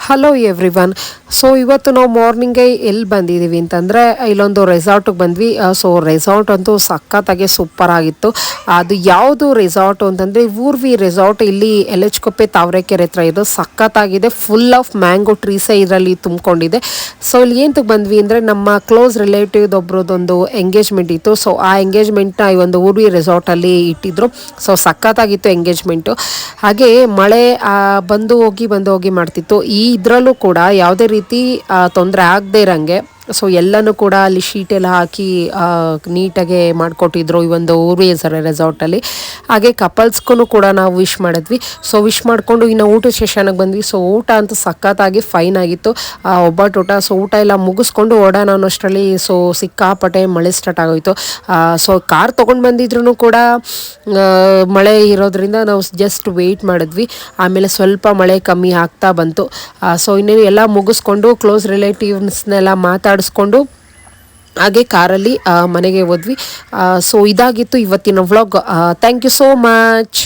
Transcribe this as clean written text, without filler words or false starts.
Hello everyone. So ಇವತ್ತು ನಾವು ಮಾರ್ನಿಂಗೇ ಎಲ್ಲಿ ಬಂದಿದ್ದೀವಿ ಅಂತಂದರೆ ಇಲ್ಲೊಂದು ರೆಸಾರ್ಟಿಗೆ ಬಂದ್ವಿ. ಸೊ ರೆಸಾರ್ಟ್ ಅಂತೂ ಸಖತ್ತಾಗೆ ಸೂಪರ್ ಆಗಿತ್ತು. ಅದು ಯಾವುದು ರೆಸಾರ್ಟು ಅಂತಂದರೆ ಊರ್ವಿ ರೆಸಾರ್ಟ್, ಇಲ್ಲಿ ಎಲ್ ಎಚ್ ಕೊಪ್ಪೆ ತಾವರೆಕೆರೆ ಹತ್ರ ಇದು. ಸಖತ್ತಾಗಿದೆ, ಫುಲ್ ಆಫ್ ಮ್ಯಾಂಗೋ ಟ್ರೀಸೇ ಇದರಲ್ಲಿ ತುಂಬಿಕೊಂಡಿದೆ. ಸೊ ಇಲ್ಲಿ ಏನಕ್ಕೆ ಬಂದ್ವಿ ಅಂದರೆ ನಮ್ಮ ಕ್ಲೋಸ್ ರಿಲೇಟಿವ್ದು ಒಬ್ರದ್ದೊಂದು ಎಂಗೇಜ್ಮೆಂಟ್ ಇತ್ತು. ಸೊ ಆ ಎಂಗೇಜ್ಮೆಂಟ್ನ ಈ ಒಂದು ಊರ್ವಿ ರೆಸಾರ್ಟಲ್ಲಿ ಇಟ್ಟಿದ್ರು. ಸೊ ಸಖತ್ತಾಗಿತ್ತು ಎಂಗೇಜ್ಮೆಂಟು. ಹಾಗೆ ಮಳೆ ಬಂದು ಹೋಗಿ ಮಾಡ್ತಿತ್ತು. ಇದರಲ್ಲೂ ಕೂಡ ಯಾವುದೇ ರೀತಿ ತೊಂದರೆ ಆಗದೆ ಇರೋಂಗೆ ಸೊ ಎಲ್ಲನೂ ಕೂಡ ಅಲ್ಲಿ ಶೀಟೆಲ್ಲ ಹಾಕಿ ನೀಟಾಗೆ ಮಾಡಿಕೊಟ್ಟಿದ್ರು ಈ ಒಂದು ಊರ್ವಿ ರೆಸಾರ್ಟಲ್ಲಿ. ಹಾಗೆ ಕಪಲ್ಸ್ಗೂ ಕೂಡ ನಾವು ವಿಶ್ ಮಾಡಿದ್ವಿ. ಸೊ ವಿಶ್ ಮಾಡಿಕೊಂಡು ಇನ್ನು ಊಟ ಸೆಷನ್ಗೆ ಬಂದ್ವಿ. ಸೊ ಊಟ ಅಂತೂ ಸಖತ್ತಾಗಿ ಫೈನ್ ಆಗಿತ್ತು, ಒಬ್ಬಟ್ಟು ಊಟ. ಸೊ ಊಟ ಎಲ್ಲ ಮುಗಿಸ್ಕೊಂಡು ಓಡೋಣ ಅನ್ನೋಷ್ಟರಲ್ಲಿ ಸೊ ಸಿಕ್ಕಾಪಟ್ಟೆ ಮಳೆ ಸ್ಟಾರ್ಟ್ ಆಗೋಯಿತು. ಸೊ ಕಾರ್ ತೊಗೊಂಡು ಬಂದಿದ್ರು ಕೂಡ ಮಳೆ ಇರೋದ್ರಿಂದ ನಾವು ಜಸ್ಟ್ ವೆಯ್ಟ್ ಮಾಡಿದ್ವಿ. ಆಮೇಲೆ ಸ್ವಲ್ಪ ಮಳೆ ಕಮ್ಮಿ ಆಗ್ತಾ ಬಂತು. ಸೊ ಇನ್ನೇನು ಎಲ್ಲ ಮುಗಿಸ್ಕೊಂಡು ಕ್ಲೋಸ್ ರಿಲೇಟಿವ್ಸ್ನೆಲ್ಲ ಮಾತಾಡಿಸ್ಕೊಂಡು ಹಾಗೆ ಕಾರಲ್ಲಿ ಮನೆಗೆ ಹೋದ್ವಿ. ಸೊ ಇದಾಗಿತ್ತು ಇವತ್ತಿನ vlog. Thank you so much.